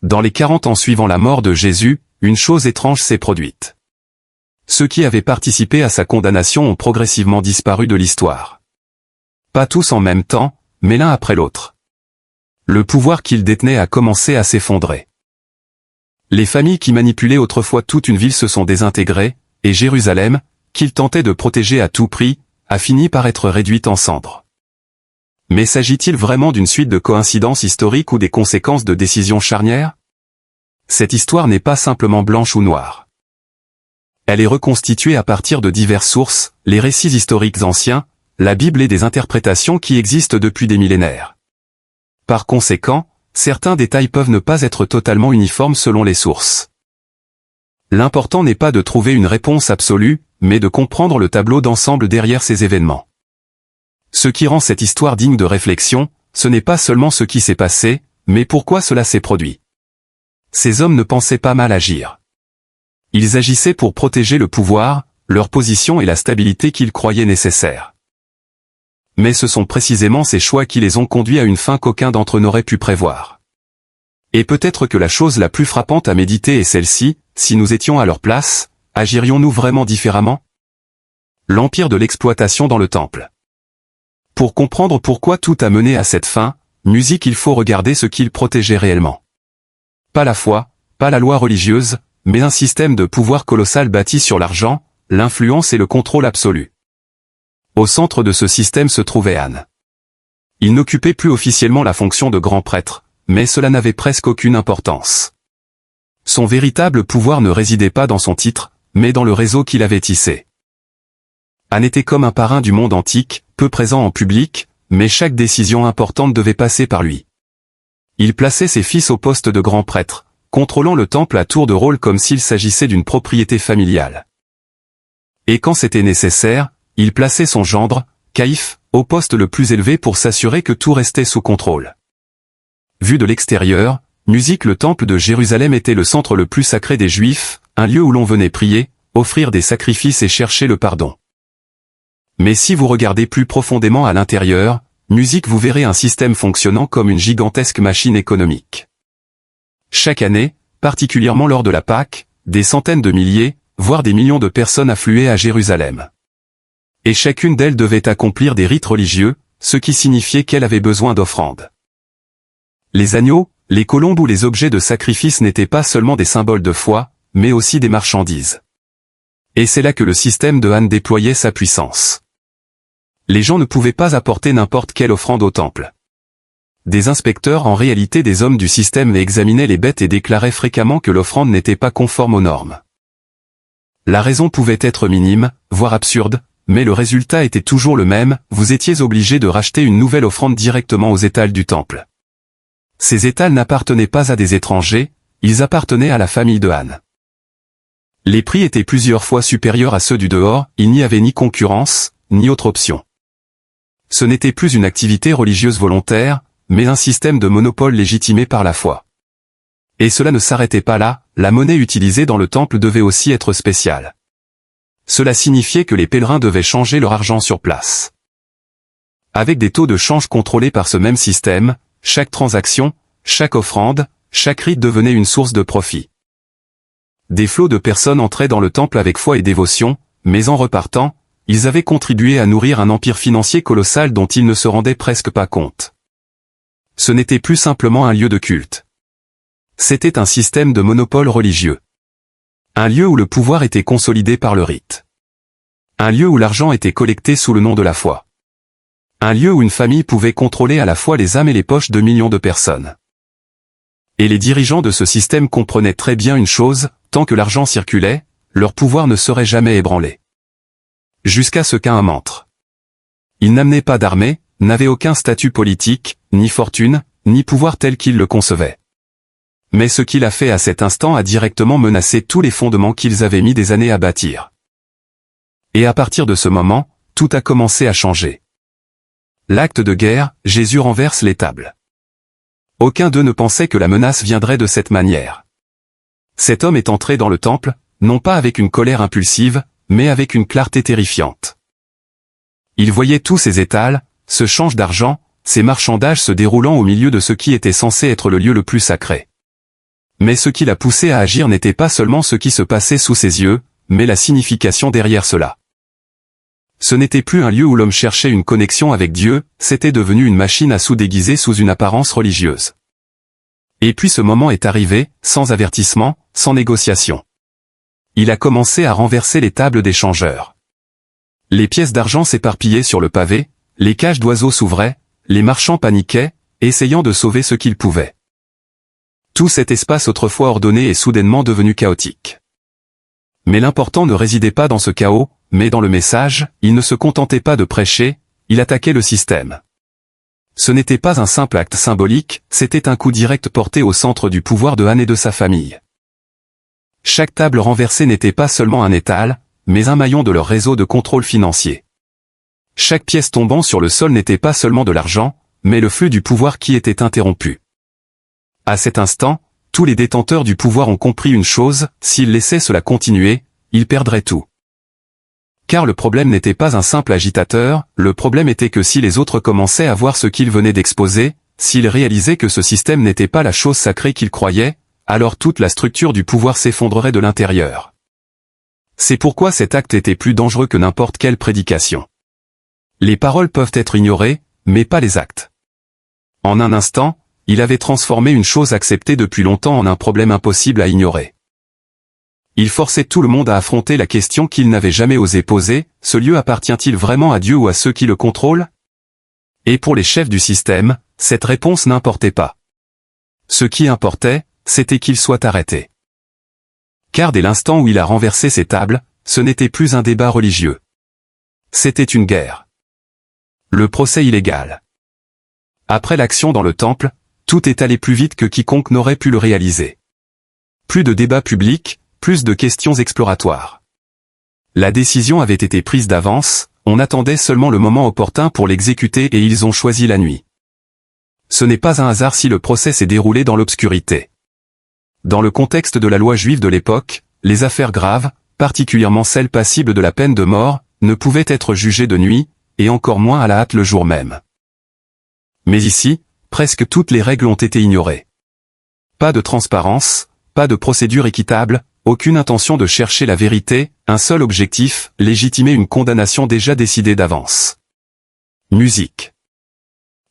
dans les 40 ans suivant la mort de Jésus, une chose étrange s'est produite. Ceux qui avaient participé à sa condamnation ont progressivement disparu de l'histoire. Pas tous en même temps, mais l'un après l'autre. Le pouvoir qu'ils détenaient a commencé à s'effondrer. Les familles qui manipulaient autrefois toute une ville se sont désintégrées, et Jérusalem, qu'ils tentaient de protéger à tout prix, a fini par être réduite en cendres. Mais s'agit-il vraiment d'une suite de coïncidences historiques ou des conséquences de décisions charnières? Cette histoire n'est pas simplement blanche ou noire. Elle est reconstituée à partir de diverses sources, les récits historiques anciens, la Bible et des interprétations qui existent depuis des millénaires. Par conséquent, certains détails peuvent ne pas être totalement uniformes selon les sources. L'important n'est pas de trouver une réponse absolue, mais de comprendre le tableau d'ensemble derrière ces événements. Ce qui rend cette histoire digne de réflexion, ce n'est pas seulement ce qui s'est passé, mais pourquoi cela s'est produit. Ces hommes ne pensaient pas mal agir. Ils agissaient pour protéger le pouvoir, leur position et la stabilité qu'ils croyaient nécessaires. Mais ce sont précisément ces choix qui les ont conduits à une fin qu'aucun d'entre eux n'aurait pu prévoir. Et peut-être que la chose la plus frappante à méditer est celle-ci, si nous étions à leur place, agirions-nous vraiment différemment? L'empire de l'exploitation dans le temple. Pour comprendre pourquoi tout a mené à cette fin, musique il faut regarder ce qu'il protégeait réellement. Pas la foi, pas la loi religieuse, mais un système de pouvoir colossal bâti sur l'argent, l'influence et le contrôle absolu. Au centre de ce système se trouvait Anne. Il n'occupait plus officiellement la fonction de grand prêtre, mais cela n'avait presque aucune importance. Son véritable pouvoir ne résidait pas dans son titre, mais dans le réseau qu'il avait tissé. Anne était comme un parrain du monde antique, peu présent en public, mais chaque décision importante devait passer par lui. Il plaçait ses fils au poste de grand prêtre, contrôlant le temple à tour de rôle comme s'il s'agissait d'une propriété familiale. Et quand c'était nécessaire, il plaçait son gendre, Caïphe, au poste le plus élevé pour s'assurer que tout restait sous contrôle. Vu de l'extérieur, musique le temple de Jérusalem était le centre le plus sacré des Juifs, un lieu où l'on venait prier, offrir des sacrifices et chercher le pardon. Mais si vous regardez plus profondément à l'intérieur, musique vous verrez un système fonctionnant comme une gigantesque machine économique. Chaque année, particulièrement lors de la Pâque, des centaines de milliers, voire des millions de personnes affluaient à Jérusalem. Et chacune d'elles devait accomplir des rites religieux, ce qui signifiait qu'elle avait besoin d'offrandes. Les agneaux, les colombes ou les objets de sacrifice n'étaient pas seulement des symboles de foi, mais aussi des marchandises. Et c'est là que le système de Anne déployait sa puissance. Les gens ne pouvaient pas apporter n'importe quelle offrande au temple. Des inspecteurs, en réalité des hommes du système, examinaient les bêtes et déclaraient fréquemment que l'offrande n'était pas conforme aux normes. La raison pouvait être minime, voire absurde, mais le résultat était toujours le même, vous étiez obligé de racheter une nouvelle offrande directement aux étals du temple. Ces étals n'appartenaient pas à des étrangers, ils appartenaient à la famille de Anne. Les prix étaient plusieurs fois supérieurs à ceux du dehors, il n'y avait ni concurrence, ni autre option. Ce n'était plus une activité religieuse volontaire, mais un système de monopole légitimé par la foi. Et cela ne s'arrêtait pas là, la monnaie utilisée dans le temple devait aussi être spéciale. Cela signifiait que les pèlerins devaient changer leur argent sur place. Avec des taux de change contrôlés par ce même système, chaque transaction, chaque offrande, chaque rite devenait une source de profit. Des flots de personnes entraient dans le temple avec foi et dévotion, mais en repartant, ils avaient contribué à nourrir un empire financier colossal dont ils ne se rendaient presque pas compte. Ce n'était plus simplement un lieu de culte. C'était un système de monopole religieux. Un lieu où le pouvoir était consolidé par le rite. Un lieu où l'argent était collecté sous le nom de la foi. Un lieu où une famille pouvait contrôler à la fois les âmes et les poches de millions de personnes. Et les dirigeants de ce système comprenaient très bien une chose, tant que l'argent circulait, leur pouvoir ne serait jamais ébranlé. Jusqu'à ce qu'un entre. Il n'amenait pas d'armée, n'avait aucun statut politique, ni fortune, ni pouvoir tel qu'il le concevait. Mais ce qu'il a fait à cet instant a directement menacé tous les fondements qu'ils avaient mis des années à bâtir. Et à partir de ce moment, tout a commencé à changer. L'acte de guerre, Jésus renverse les tables. Aucun d'eux ne pensait que la menace viendrait de cette manière. Cet homme est entré dans le temple, non pas avec une colère impulsive, mais avec une clarté terrifiante. Il voyait tous ces étals, ce change d'argent, ces marchandages se déroulant au milieu de ce qui était censé être le lieu le plus sacré. Mais ce qui l'a poussé à agir n'était pas seulement ce qui se passait sous ses yeux, mais la signification derrière cela. Ce n'était plus un lieu où l'homme cherchait une connexion avec Dieu, c'était devenu une machine à sous déguisée sous une apparence religieuse. Et puis ce moment est arrivé, sans avertissement, sans négociation. Il a commencé à renverser les tables des changeurs. Les pièces d'argent s'éparpillaient sur le pavé, les cages d'oiseaux s'ouvraient, les marchands paniquaient, essayant de sauver ce qu'ils pouvaient. Tout cet espace autrefois ordonné est soudainement devenu chaotique. Mais l'important ne résidait pas dans ce chaos, mais dans le message. Il ne se contentait pas de prêcher, il attaquait le système. Ce n'était pas un simple acte symbolique, c'était un coup direct porté au centre du pouvoir de Han et de sa famille. Chaque table renversée n'était pas seulement un étal, mais un maillon de leur réseau de contrôle financier. Chaque pièce tombant sur le sol n'était pas seulement de l'argent, mais le flux du pouvoir qui était interrompu. À cet instant, tous les détenteurs du pouvoir ont compris une chose, s'ils laissaient cela continuer, ils perdraient tout. Car le problème n'était pas un simple agitateur, le problème était que si les autres commençaient à voir ce qu'ils venaient d'exposer, s'ils réalisaient que ce système n'était pas la chose sacrée qu'ils croyaient, alors toute la structure du pouvoir s'effondrerait de l'intérieur. C'est pourquoi cet acte était plus dangereux que n'importe quelle prédication. Les paroles peuvent être ignorées, mais pas les actes. En un instant, il avait transformé une chose acceptée depuis longtemps en un problème impossible à ignorer. Il forçait tout le monde à affronter la question qu'il n'avait jamais osé poser, ce lieu appartient-il vraiment à Dieu ou à ceux qui le contrôlent? Et pour les chefs du système, cette réponse n'importait pas. Ce qui importait, c'était qu'il soit arrêté. Car dès l'instant où il a renversé ces tables, ce n'était plus un débat religieux. C'était une guerre. Le procès illégal. Après l'action dans le temple, tout est allé plus vite que quiconque n'aurait pu le réaliser. Plus de débats publics, plus de questions exploratoires. La décision avait été prise d'avance, on attendait seulement le moment opportun pour l'exécuter et ils ont choisi la nuit. Ce n'est pas un hasard si le procès s'est déroulé dans l'obscurité. Dans le contexte de la loi juive de l'époque, les affaires graves, particulièrement celles passibles de la peine de mort, ne pouvaient être jugées de nuit, et encore moins à la hâte le jour même. Mais ici, presque toutes les règles ont été ignorées. Pas de transparence, pas de procédure équitable, aucune intention de chercher la vérité, un seul objectif, légitimer une condamnation déjà décidée d'avance. Musique.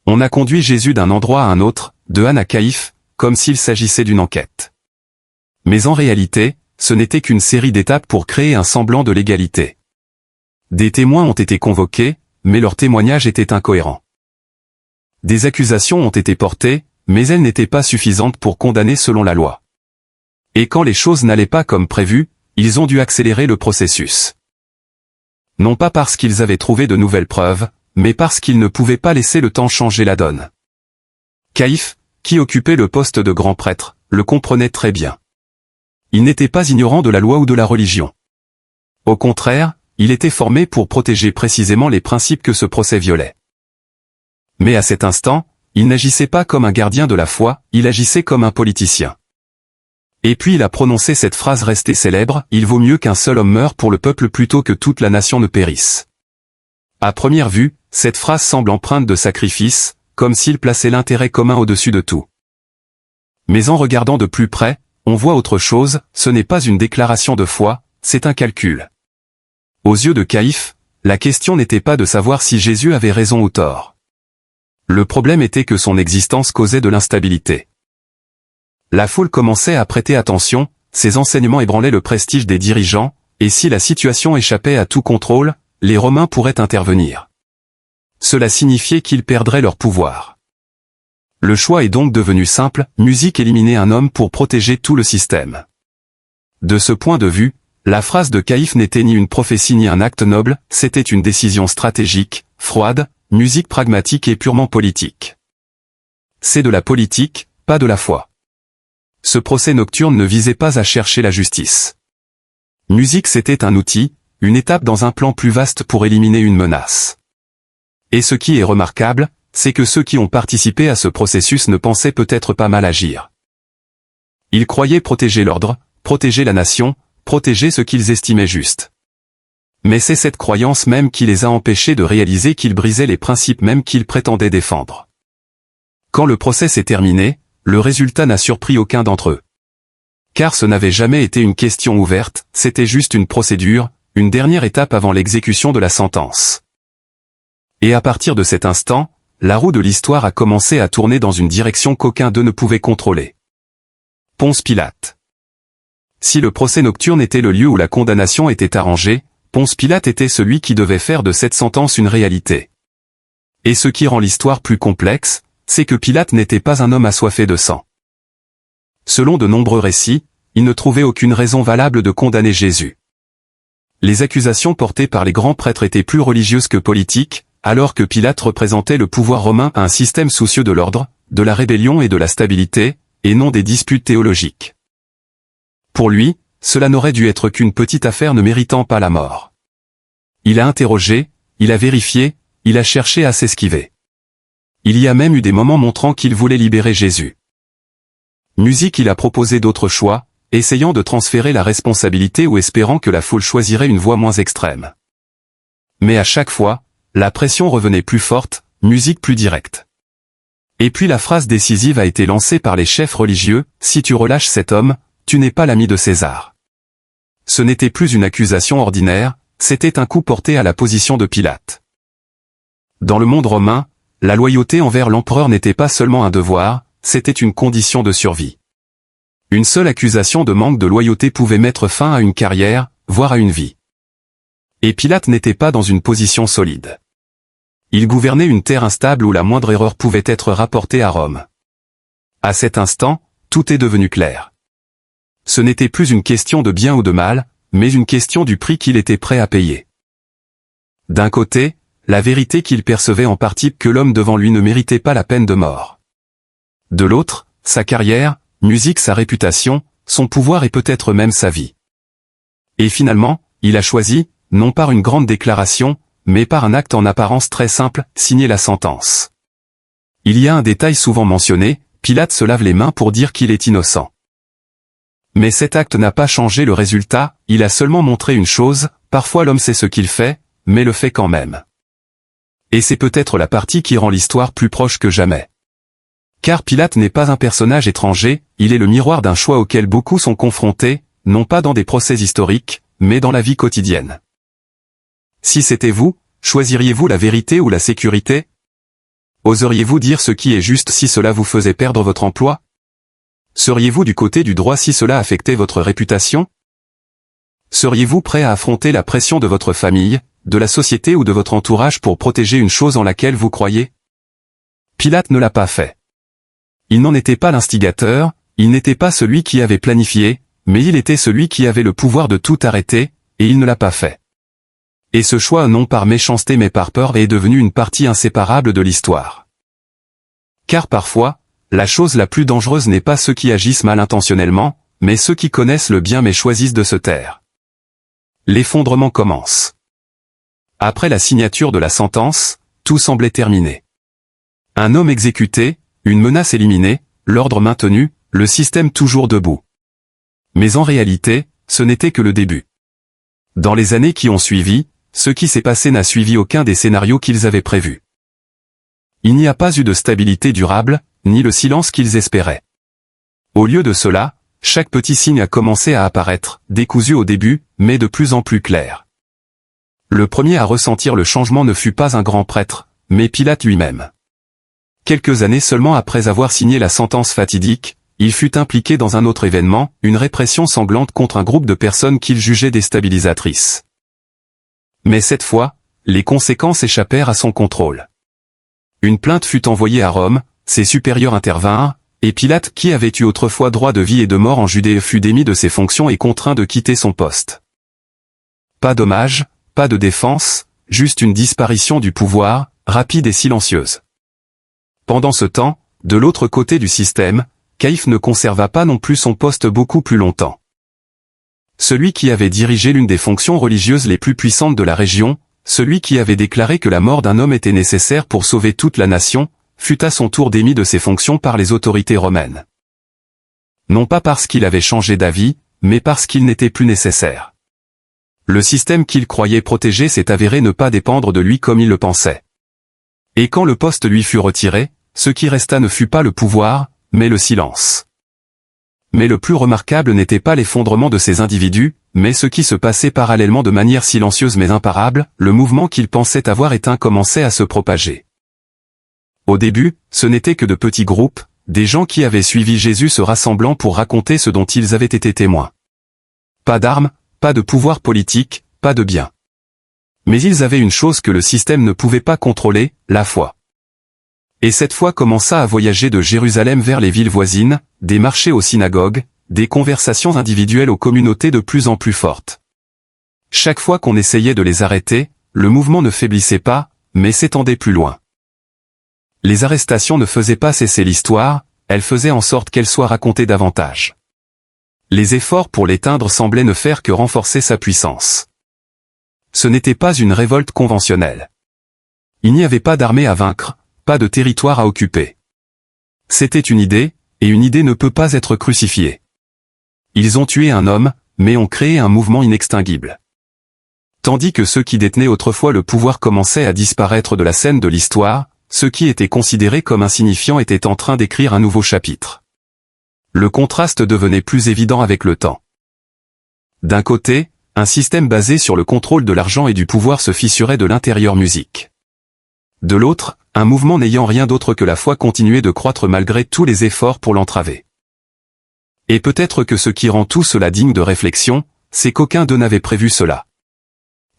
On a conduit Jésus d'un endroit à un autre, de Han à Caïphe, comme s'il s'agissait d'une enquête. Mais en réalité, ce n'était qu'une série d'étapes pour créer un semblant de légalité. Des témoins ont été convoqués, mais leurs témoignages étaient incohérents. Des accusations ont été portées, mais elles n'étaient pas suffisantes pour condamner selon la loi. Et quand les choses n'allaient pas comme prévu, ils ont dû accélérer le processus. Non pas parce qu'ils avaient trouvé de nouvelles preuves, mais parce qu'ils ne pouvaient pas laisser le temps changer la donne. Caïphe, qui occupait le poste de grand prêtre, le comprenait très bien. Il n'était pas ignorant de la loi ou de la religion. Au contraire, il était formé pour protéger précisément les principes que ce procès violait. Mais à cet instant, il n'agissait pas comme un gardien de la foi, il agissait comme un politicien. Et puis il a prononcé cette phrase restée célèbre, « Il vaut mieux qu'un seul homme meure pour le peuple plutôt que toute la nation ne périsse ». À première vue, cette phrase semble empreinte de sacrifice, comme s'il plaçait l'intérêt commun au-dessus de tout. Mais en regardant de plus près, on voit autre chose, ce n'est pas une déclaration de foi, c'est un calcul. Aux yeux de Caïphe, la question n'était pas de savoir si Jésus avait raison ou tort. Le problème était que son existence causait de l'instabilité. La foule commençait à prêter attention, ses enseignements ébranlaient le prestige des dirigeants, et si la situation échappait à tout contrôle, les Romains pourraient intervenir. Cela signifiait qu'ils perdraient leur pouvoir. Le choix est donc devenu simple, musique éliminer un homme pour protéger tout le système. De ce point de vue, la phrase de Caïphe n'était ni une prophétie ni un acte noble, c'était une décision stratégique, froide, musique pragmatique et purement politique. C'est de la politique, pas de la foi. Ce procès nocturne ne visait pas à chercher la justice. Musique c'était un outil, une étape dans un plan plus vaste pour éliminer une menace. Et ce qui est remarquable, c'est que ceux qui ont participé à ce processus ne pensaient peut-être pas mal agir. Ils croyaient protéger l'ordre, protéger la nation, protéger ce qu'ils estimaient juste. Mais c'est cette croyance même qui les a empêchés de réaliser qu'ils brisaient les principes mêmes qu'ils prétendaient défendre. Quand le procès s'est terminé, le résultat n'a surpris aucun d'entre eux. car ce n'avait jamais été une question ouverte, c'était juste une procédure, une dernière étape avant l'exécution de la sentence. Et à partir de cet instant, la roue de l'histoire a commencé à tourner dans une direction qu'aucun d'eux ne pouvait contrôler. Ponce Pilate. Si le procès nocturne était le lieu où la condamnation était arrangée, Ponce Pilate était celui qui devait faire de cette sentence une réalité. Et ce qui rend l'histoire plus complexe, c'est que Pilate n'était pas un homme assoiffé de sang. Selon de nombreux récits, il ne trouvait aucune raison valable de condamner Jésus. Les accusations portées par les grands prêtres étaient plus religieuses que politiques, alors que Pilate représentait le pouvoir romain à un système soucieux de l'ordre, de la rébellion et de la stabilité, et non des disputes théologiques. Pour lui, cela n'aurait dû être qu'une petite affaire ne méritant pas la mort. Il a interrogé, il a vérifié, il a cherché à s'esquiver. Il y a même eu des moments montrant qu'il voulait libérer Jésus. Musique il a proposé d'autres choix, essayant de transférer la responsabilité ou espérant que la foule choisirait une voie moins extrême. Mais à chaque fois, la pression revenait plus forte, musique plus directe. Et puis la phrase décisive a été lancée par les chefs religieux, « Si tu relâches cet homme, tu n'es pas l'ami de César ». Ce n'était plus une accusation ordinaire, c'était un coup porté à la position de Pilate. Dans le monde romain, la loyauté envers l'empereur n'était pas seulement un devoir, c'était une condition de survie. Une seule accusation de manque de loyauté pouvait mettre fin à une carrière, voire à une vie. Et Pilate n'était pas dans une position solide. Il gouvernait une terre instable où la moindre erreur pouvait être rapportée à Rome. À cet instant, tout est devenu clair. Ce n'était plus une question de bien ou de mal, mais une question du prix qu'il était prêt à payer. D'un côté, la vérité qu'il percevait en partie que l'homme devant lui ne méritait pas la peine de mort. De l'autre, sa carrière, musique, sa réputation, son pouvoir et peut-être même sa vie. Et finalement, il a choisi, non par une grande déclaration, mais par un acte en apparence très simple, signer la sentence. Il y a un détail souvent mentionné, Pilate se lave les mains pour dire qu'il est innocent. Mais cet acte n'a pas changé le résultat, il a seulement montré une chose, parfois l'homme sait ce qu'il fait, mais le fait quand même. Et c'est peut-être la partie qui rend l'histoire plus proche que jamais. Car Pilate n'est pas un personnage étranger, il est le miroir d'un choix auquel beaucoup sont confrontés, non pas dans des procès historiques, mais dans la vie quotidienne. Si c'était vous, choisiriez-vous la vérité ou la sécurité? Oseriez-vous dire ce qui est juste si cela vous faisait perdre votre emploi? Seriez-vous du côté du droit si cela affectait votre réputation? Seriez-vous prêt à affronter la pression de votre famille, de la société ou de votre entourage pour protéger une chose en laquelle vous croyez? Pilate ne l'a pas fait. Il n'en était pas l'instigateur, il n'était pas celui qui avait planifié, mais il était celui qui avait le pouvoir de tout arrêter, et il ne l'a pas fait. Et ce choix non par méchanceté mais par peur est devenu une partie inséparable de l'histoire. Car parfois, la chose la plus dangereuse n'est pas ceux qui agissent mal intentionnellement, mais ceux qui connaissent le bien mais choisissent de se taire. L'effondrement commence. Après la signature de la sentence, tout semblait terminé. Un homme exécuté, une menace éliminée, l'ordre maintenu, le système toujours debout. Mais en réalité, ce n'était que le début. Dans les années qui ont suivi, ce qui s'est passé n'a suivi aucun des scénarios qu'ils avaient prévus. Il n'y a pas eu de stabilité durable, ni le silence qu'ils espéraient. Au lieu de cela, chaque petit signe a commencé à apparaître, décousu au début, mais de plus en plus clair. Le premier à ressentir le changement ne fut pas un grand prêtre, mais Pilate lui-même. Quelques années seulement après avoir signé la sentence fatidique, il fut impliqué dans un autre événement, une répression sanglante contre un groupe de personnes qu'il jugeait déstabilisatrices. Mais cette fois, les conséquences échappèrent à son contrôle. Une plainte fut envoyée à Rome, ses supérieurs intervinrent, et Pilate, qui avait eu autrefois droit de vie et de mort en Judée, fut démis de ses fonctions et contraint de quitter son poste. Pas d'hommage, pas de défense, juste une disparition du pouvoir, rapide et silencieuse. Pendant ce temps, de l'autre côté du système, Caïphe ne conserva pas non plus son poste beaucoup plus longtemps. Celui qui avait dirigé l'une des fonctions religieuses les plus puissantes de la région, celui qui avait déclaré que la mort d'un homme était nécessaire pour sauver toute la nation, fut à son tour démis de ses fonctions par les autorités romaines. Non pas parce qu'il avait changé d'avis, mais parce qu'il n'était plus nécessaire. Le système qu'il croyait protéger s'est avéré ne pas dépendre de lui comme il le pensait. Et quand le poste lui fut retiré, ce qui resta ne fut pas le pouvoir, mais le silence. mais le plus remarquable n'était pas l'effondrement de ces individus, mais ce qui se passait parallèlement de manière silencieuse mais imparable, le mouvement qu'ils pensaient avoir éteint commençait à se propager. Au début, ce n'était que de petits groupes, des gens qui avaient suivi Jésus se rassemblant pour raconter ce dont ils avaient été témoins. Pas d'armes, pas de pouvoir politique, pas de biens. Mais ils avaient une chose que le système ne pouvait pas contrôler, la foi. Et cette foi commença à voyager de Jérusalem vers les villes voisines, des marchés aux synagogues, des conversations individuelles aux communautés de plus en plus fortes. Chaque fois qu'on essayait de les arrêter, le mouvement ne faiblissait pas, mais s'étendait plus loin. Les arrestations ne faisaient pas cesser l'histoire, elles faisaient en sorte qu'elle soit racontée davantage. Les efforts pour l'éteindre semblaient ne faire que renforcer sa puissance. Ce n'était pas une révolte conventionnelle. Il n'y avait pas d'armée à vaincre, pas de territoire à occuper. C'était une idée, et une idée ne peut pas être crucifiée. Ils ont tué un homme, mais ont créé un mouvement inextinguible. Tandis que ceux qui détenaient autrefois le pouvoir commençaient à disparaître de la scène de l'histoire, ceux qui étaient considérés comme insignifiants étaient en train d'écrire un nouveau chapitre. Le contraste devenait plus évident avec le temps. D'un côté, un système basé sur le contrôle de l'argent et du pouvoir se fissurait de l'intérieur musique. De l'autre, un mouvement n'ayant rien d'autre que la foi continuait de croître malgré tous les efforts pour l'entraver. Et peut-être que ce qui rend tout cela digne de réflexion, c'est qu'aucun d'eux n'avait prévu cela.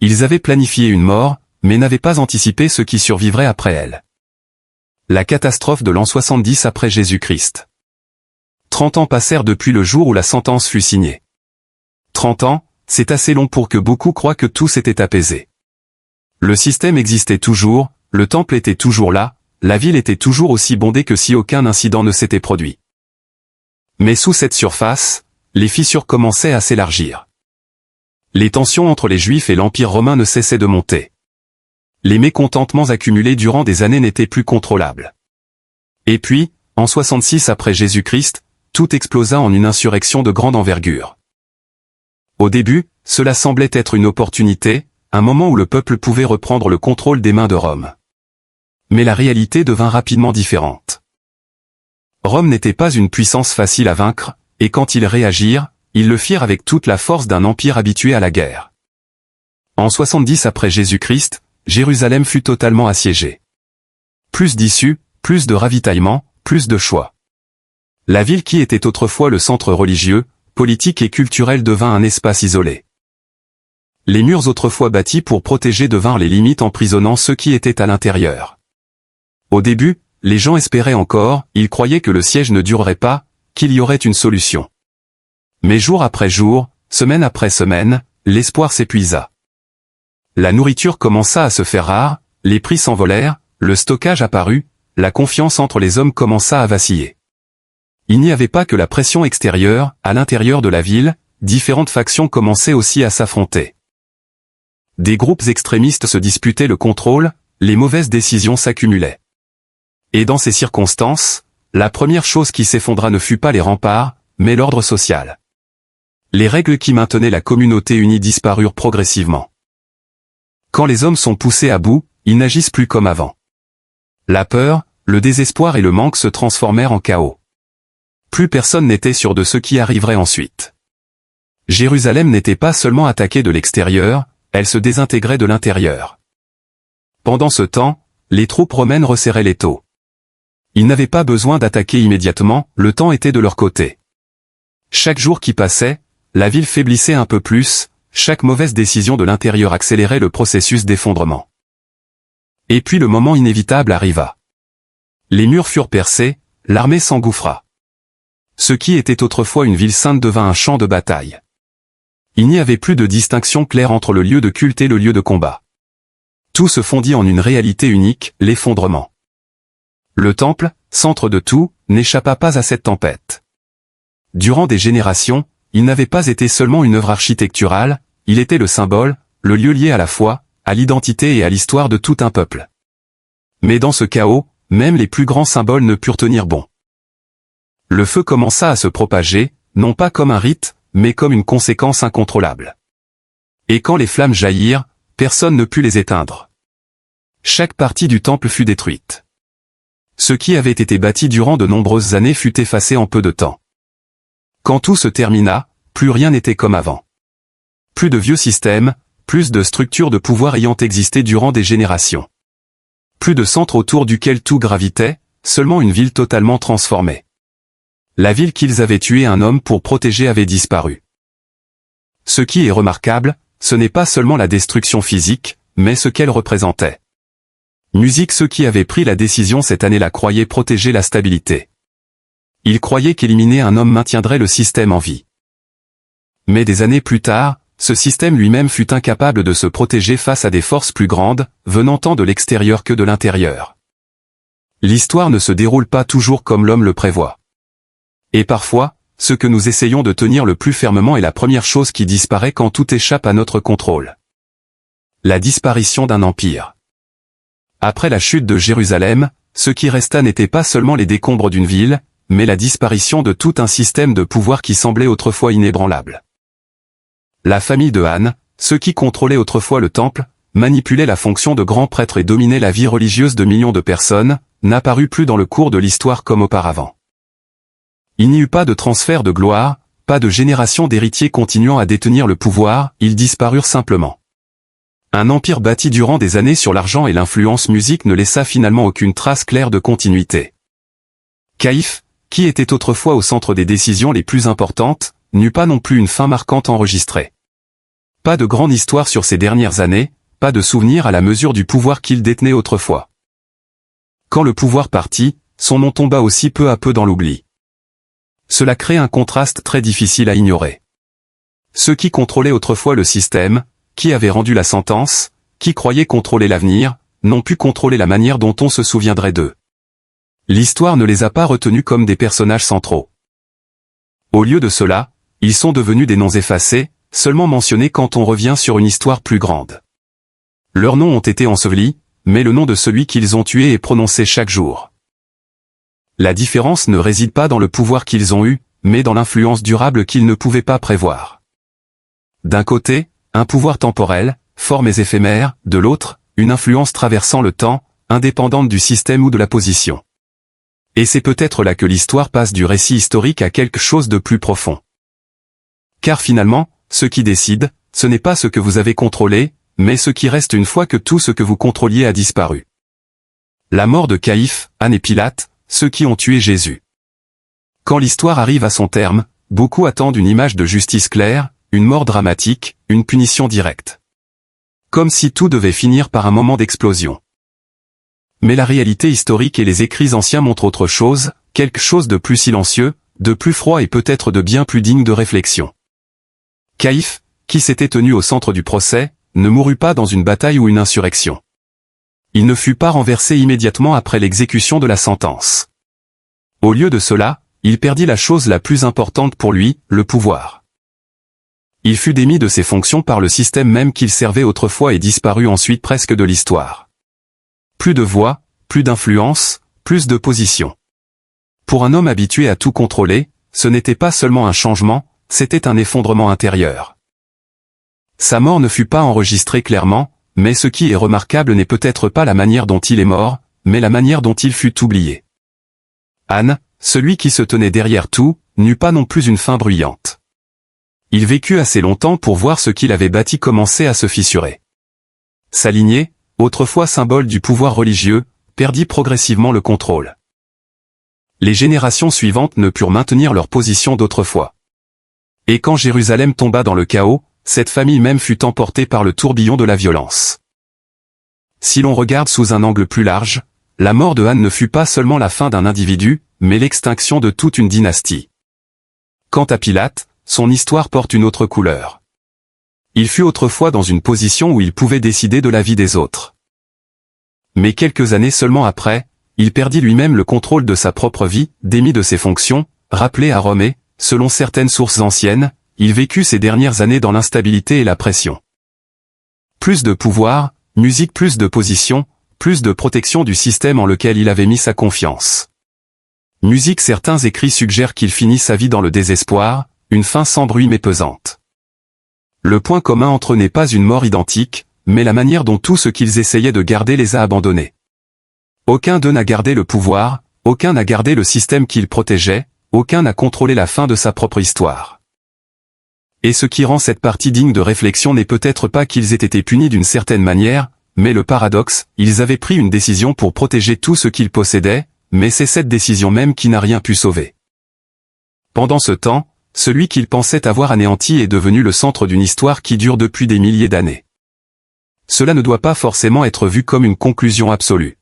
Ils avaient planifié une mort, mais n'avaient pas anticipé ce qui survivrait après elle. La catastrophe de l'an 70 après Jésus-Christ. 30 ans passèrent depuis le jour où la sentence fut signée. 30 ans, c'est assez long pour que beaucoup croient que tout s'était apaisé. Le système existait toujours, le temple était toujours là, la ville était toujours aussi bondée que si aucun incident ne s'était produit. Mais sous cette surface, les fissures commençaient à s'élargir. Les tensions entre les Juifs et l'Empire romain ne cessaient de monter. Les mécontentements accumulés durant des années n'étaient plus contrôlables. Et puis, en 66 après Jésus-Christ, tout explosa en une insurrection de grande envergure. Au début, cela semblait être une opportunité, un moment où le peuple pouvait reprendre le contrôle des mains de Rome. Mais la réalité devint rapidement différente. Rome n'était pas une puissance facile à vaincre, et quand ils réagirent, ils le firent avec toute la force d'un empire habitué à la guerre. En 70 après Jésus-Christ, Jérusalem fut totalement assiégée. Plus d'issues, plus de ravitaillement, plus de choix. La ville qui était autrefois le centre religieux, politique et culturel devint un espace isolé. Les murs autrefois bâtis pour protéger devinrent les limites emprisonnant ceux qui étaient à l'intérieur. Au début, les gens espéraient encore, ils croyaient que le siège ne durerait pas, qu'il y aurait une solution. Mais jour après jour, semaine après semaine, l'espoir s'épuisa. La nourriture commença à se faire rare, les prix s'envolèrent, le stockage apparut, la confiance entre les hommes commença à vaciller. Il n'y avait pas que la pression extérieure, à l'intérieur de la ville, différentes factions commençaient aussi à s'affronter. Des groupes extrémistes se disputaient le contrôle, les mauvaises décisions s'accumulaient. Et dans ces circonstances, la première chose qui s'effondra ne fut pas les remparts, mais l'ordre social. Les règles qui maintenaient la communauté unie disparurent progressivement. Quand les hommes sont poussés à bout, ils n'agissent plus comme avant. La peur, le désespoir et le manque se transformèrent en chaos. Plus personne n'était sûr de ce qui arriverait ensuite. Jérusalem n'était pas seulement attaquée de l'extérieur, elle se désintégrait de l'intérieur. Pendant ce temps, les troupes romaines resserraient l'étau. Ils n'avaient pas besoin d'attaquer immédiatement, le temps était de leur côté. Chaque jour qui passait, la ville faiblissait un peu plus, chaque mauvaise décision de l'intérieur accélérait le processus d'effondrement. Et puis le moment inévitable arriva. Les murs furent percés, l'armée s'engouffra. Ce qui était autrefois une ville sainte devint un champ de bataille. Il n'y avait plus de distinction claire entre le lieu de culte et le lieu de combat. Tout se fondit en une réalité unique, l'effondrement. Le temple, centre de tout, n'échappa pas à cette tempête. Durant des générations, il n'avait pas été seulement une œuvre architecturale, il était le symbole, le lieu lié à la foi, à l'identité et à l'histoire de tout un peuple. Mais dans ce chaos, même les plus grands symboles ne purent tenir bon. Le feu commença à se propager, non pas comme un rite, mais comme une conséquence incontrôlable. Et quand les flammes jaillirent, personne ne put les éteindre. Chaque partie du temple fut détruite. Ce qui avait été bâti durant de nombreuses années fut effacé en peu de temps. Quand tout se termina, plus rien n'était comme avant. Plus de vieux systèmes, plus de structures de pouvoir ayant existé durant des générations. Plus de centre autour duquel tout gravitait, seulement une ville totalement transformée. La ville qu'ils avaient tué un homme pour protéger avait disparu. Ce qui est remarquable, ce n'est pas seulement la destruction physique, mais ce qu'elle représentait. Musique. Ceux qui avaient pris la décision cette année-là croyaient protéger la stabilité. Ils croyaient qu'éliminer un homme maintiendrait le système en vie. Mais des années plus tard, ce système lui-même fut incapable de se protéger face à des forces plus grandes, venant tant de l'extérieur que de l'intérieur. L'histoire ne se déroule pas toujours comme l'homme le prévoit. Et parfois, ce que nous essayons de tenir le plus fermement est la première chose qui disparaît quand tout échappe à notre contrôle. La disparition d'un empire. Après la chute de Jérusalem, ce qui resta n'était pas seulement les décombres d'une ville, mais la disparition de tout un système de pouvoir qui semblait autrefois inébranlable. La famille de Han, ceux qui contrôlaient autrefois le temple, manipulaient la fonction de grand prêtre et dominaient la vie religieuse de millions de personnes, n'apparut plus dans le cours de l'histoire comme auparavant. Il n'y eut pas de transfert de gloire, pas de génération d'héritiers continuant à détenir le pouvoir, ils disparurent simplement. Un empire bâti durant des années sur l'argent et l'influence musique ne laissa finalement aucune trace claire de continuité. Caïphe, qui était autrefois au centre des décisions les plus importantes, n'eut pas non plus une fin marquante enregistrée. Pas de grande histoire sur ces dernières années, pas de souvenir à la mesure du pouvoir qu'il détenait autrefois. Quand le pouvoir partit, son nom tomba aussi peu à peu dans l'oubli. Cela crée un contraste très difficile à ignorer. Ceux qui contrôlaient autrefois le système, qui avaient rendu la sentence, qui croyaient contrôler l'avenir, n'ont pu contrôler la manière dont on se souviendrait d'eux. L'histoire ne les a pas retenus comme des personnages centraux. Au lieu de cela, ils sont devenus des noms effacés, seulement mentionnés quand on revient sur une histoire plus grande. Leurs noms ont été ensevelis, mais le nom de celui qu'ils ont tué est prononcé chaque jour. La différence ne réside pas dans le pouvoir qu'ils ont eu, mais dans l'influence durable qu'ils ne pouvaient pas prévoir. D'un côté, un pouvoir temporel, fort mais éphémère, de l'autre, une influence traversant le temps, indépendante du système ou de la position. Et c'est peut-être là que l'histoire passe du récit historique à quelque chose de plus profond. Car finalement, ce qui décide, ce n'est pas ce que vous avez contrôlé, mais ce qui reste une fois que tout ce que vous contrôliez a disparu. La mort de Caïphe, Han et Pilate, ceux qui ont tué Jésus. Quand l'histoire arrive à son terme, beaucoup attendent une image de justice claire, une mort dramatique, une punition directe. Comme si tout devait finir par un moment d'explosion. Mais la réalité historique et les écrits anciens montrent autre chose, quelque chose de plus silencieux, de plus froid et peut-être de bien plus digne de réflexion. Caïphe, qui s'était tenu au centre du procès, ne mourut pas dans une bataille ou une insurrection. Il ne fut pas renversé immédiatement après l'exécution de la sentence. Au lieu de cela, il perdit la chose la plus importante pour lui, le pouvoir. Il fut démis de ses fonctions par le système même qu'il servait autrefois et disparut ensuite presque de l'histoire. Plus de voix, plus d'influence, plus de position. Pour un homme habitué à tout contrôler, ce n'était pas seulement un changement, c'était un effondrement intérieur. Sa mort ne fut pas enregistrée clairement, mais ce qui est remarquable n'est peut-être pas la manière dont il est mort, mais la manière dont il fut oublié. Han, celui qui se tenait derrière tout, n'eut pas non plus une fin bruyante. Il vécut assez longtemps pour voir ce qu'il avait bâti commencer à se fissurer. Sa lignée, autrefois symbole du pouvoir religieux, perdit progressivement le contrôle. Les générations suivantes ne purent maintenir leur position d'autrefois. Et quand Jérusalem tomba dans le chaos, cette famille même fut emportée par le tourbillon de la violence. Si l'on regarde sous un angle plus large, la mort de Han ne fut pas seulement la fin d'un individu, mais l'extinction de toute une dynastie. Quant à Pilate, son histoire porte une autre couleur. Il fut autrefois dans une position où il pouvait décider de la vie des autres. Mais quelques années seulement après, il perdit lui-même le contrôle de sa propre vie, démis de ses fonctions, rappelé à Rome et, selon certaines sources anciennes, il vécut ces dernières années dans l'instabilité et la pression. Plus de pouvoir, musique, plus de position, plus de protection du système en lequel il avait mis sa confiance. Musique, certains écrits suggèrent qu'il finit sa vie dans le désespoir, une fin sans bruit mais pesante. Le point commun entre eux n'est pas une mort identique, mais la manière dont tout ce qu'ils essayaient de garder les a abandonnés. Aucun d'eux n'a gardé le pouvoir, aucun n'a gardé le système qu'ils protégeaient, aucun n'a contrôlé la fin de sa propre histoire. Et ce qui rend cette partie digne de réflexion n'est peut-être pas qu'ils aient été punis d'une certaine manière, mais le paradoxe, ils avaient pris une décision pour protéger tout ce qu'ils possédaient, mais c'est cette décision même qui n'a rien pu sauver. Pendant ce temps, celui qu'ils pensaient avoir anéanti est devenu le centre d'une histoire qui dure depuis des milliers d'années. Cela ne doit pas forcément être vu comme une conclusion absolue.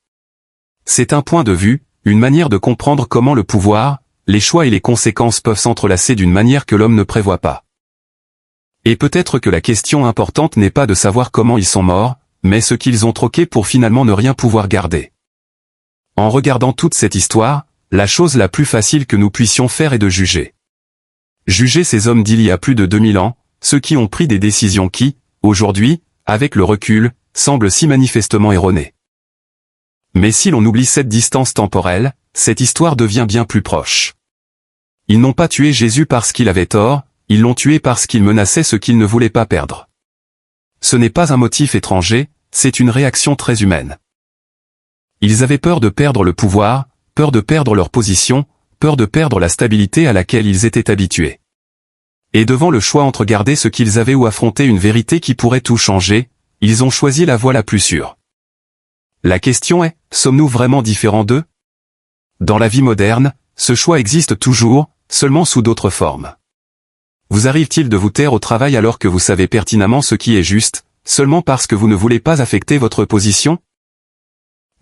C'est un point de vue, une manière de comprendre comment le pouvoir, les choix et les conséquences peuvent s'entrelacer d'une manière que l'homme ne prévoit pas. Et peut-être que la question importante n'est pas de savoir comment ils sont morts, mais ce qu'ils ont troqué pour finalement ne rien pouvoir garder. En regardant toute cette histoire, la chose la plus facile que nous puissions faire est de juger. Juger ces hommes d'il y a plus de 2000 ans, ceux qui ont pris des décisions qui, aujourd'hui, avec le recul, semblent si manifestement erronées. Mais si l'on oublie cette distance temporelle, cette histoire devient bien plus proche. Ils n'ont pas tué Jésus parce qu'il avait tort, ils l'ont tué parce qu'il menaçait ce qu'ils ne voulaient pas perdre. Ce n'est pas un motif étranger, c'est une réaction très humaine. Ils avaient peur de perdre le pouvoir, peur de perdre leur position, peur de perdre la stabilité à laquelle ils étaient habitués. Et devant le choix entre garder ce qu'ils avaient ou affronter une vérité qui pourrait tout changer, ils ont choisi la voie la plus sûre. La question est, sommes-nous vraiment différents d'eux? Dans la vie moderne, ce choix existe toujours, seulement sous d'autres formes. Vous arrive-t-il de vous taire au travail alors que vous savez pertinemment ce qui est juste, seulement parce que vous ne voulez pas affecter votre position?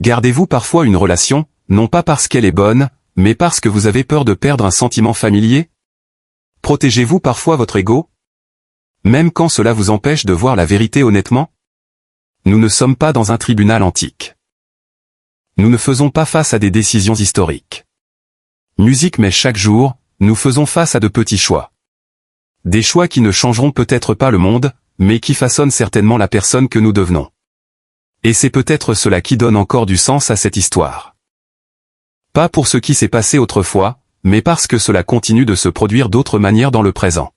Gardez-vous parfois une relation, non pas parce qu'elle est bonne, mais parce que vous avez peur de perdre un sentiment familier? Protégez-vous parfois votre ego? Même quand cela vous empêche de voir la vérité honnêtement? Nous ne sommes pas dans un tribunal antique. Nous ne faisons pas face à des décisions historiques. Musique mais chaque jour, nous faisons face à de petits choix. Des choix qui ne changeront peut-être pas le monde, mais qui façonnent certainement la personne que nous devenons. Et c'est peut-être cela qui donne encore du sens à cette histoire. Pas pour ce qui s'est passé autrefois, mais parce que cela continue de se produire d'autres manières dans le présent.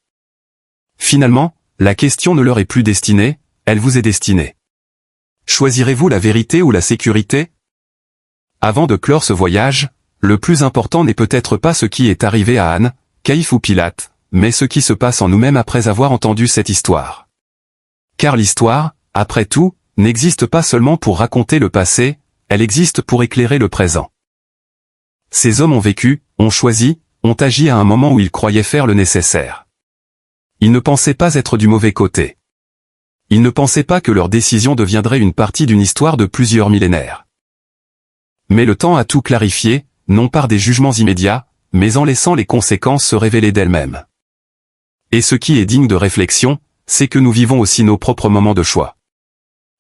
Finalement, la question ne leur est plus destinée, elle vous est destinée. Choisirez-vous la vérité ou la sécurité? Avant de clore ce voyage, le plus important n'est peut-être pas ce qui est arrivé à Anne, Caïphe ou Pilate, mais ce qui se passe en nous-mêmes après avoir entendu cette histoire. Car l'histoire, après tout, n'existe pas seulement pour raconter le passé, elle existe pour éclairer le présent. Ces hommes ont vécu, ont choisi, ont agi à un moment où ils croyaient faire le nécessaire. Ils ne pensaient pas être du mauvais côté. Ils ne pensaient pas que leur décision deviendrait une partie d'une histoire de plusieurs millénaires. Mais le temps a tout clarifié, non par des jugements immédiats, mais en laissant les conséquences se révéler d'elles-mêmes. Et ce qui est digne de réflexion, c'est que nous vivons aussi nos propres moments de choix.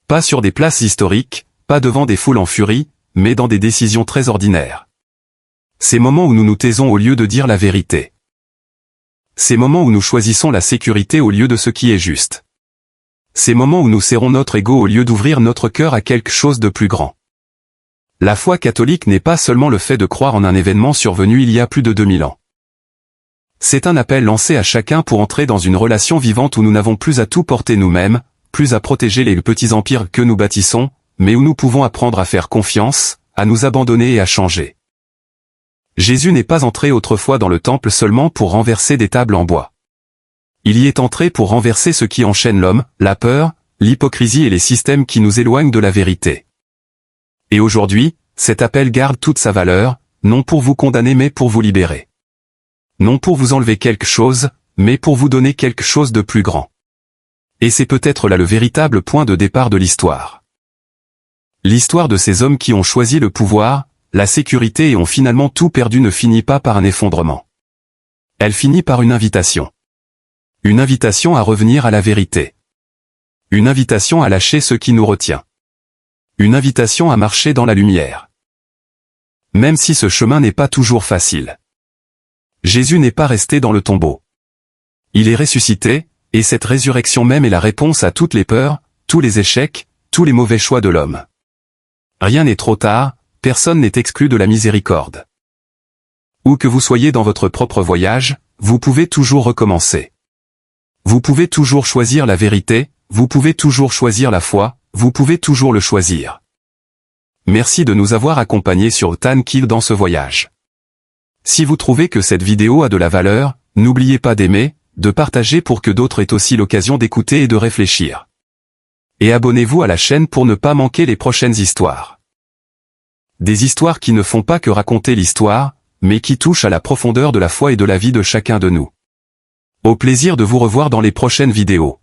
Pas sur des places historiques, pas devant des foules en furie, mais dans des décisions très ordinaires. Ces moments où nous nous taisons au lieu de dire la vérité. Ces moments où nous choisissons la sécurité au lieu de ce qui est juste. Ces moments où nous serrons notre ego au lieu d'ouvrir notre cœur à quelque chose de plus grand. La foi catholique n'est pas seulement le fait de croire en un événement survenu il y a plus de 2000 ans. C'est un appel lancé à chacun pour entrer dans une relation vivante où nous n'avons plus à tout porter nous-mêmes, plus à protéger les petits empires que nous bâtissons, mais où nous pouvons apprendre à faire confiance, à nous abandonner et à changer. Jésus n'est pas entré autrefois dans le temple seulement pour renverser des tables en bois. Il y est entré pour renverser ce qui enchaîne l'homme, la peur, l'hypocrisie et les systèmes qui nous éloignent de la vérité. Et aujourd'hui, cet appel garde toute sa valeur, non pour vous condamner mais pour vous libérer. Non pour vous enlever quelque chose, mais pour vous donner quelque chose de plus grand. Et c'est peut-être là le véritable point de départ de l'histoire. L'histoire de ces hommes qui ont choisi le pouvoir, la sécurité et ont finalement tout perdu ne finit pas par un effondrement. Elle finit par une invitation. Une invitation à revenir à la vérité. Une invitation à lâcher ce qui nous retient. Une invitation à marcher dans la lumière. Même si ce chemin n'est pas toujours facile. Jésus n'est pas resté dans le tombeau. Il est ressuscité, et cette résurrection même est la réponse à toutes les peurs, tous les échecs, tous les mauvais choix de l'homme. Rien n'est trop tard, personne n'est exclu de la miséricorde. Où que vous soyez dans votre propre voyage, vous pouvez toujours recommencer. Vous pouvez toujours choisir la vérité, vous pouvez toujours choisir la foi, vous pouvez toujours le choisir. Merci de nous avoir accompagnés sur Tan Kill dans ce voyage. Si vous trouvez que cette vidéo a de la valeur, n'oubliez pas d'aimer, de partager pour que d'autres aient aussi l'occasion d'écouter et de réfléchir. Et abonnez-vous à la chaîne pour ne pas manquer les prochaines histoires. Des histoires qui ne font pas que raconter l'histoire, mais qui touchent à la profondeur de la foi et de la vie de chacun de nous. Au plaisir de vous revoir dans les prochaines vidéos.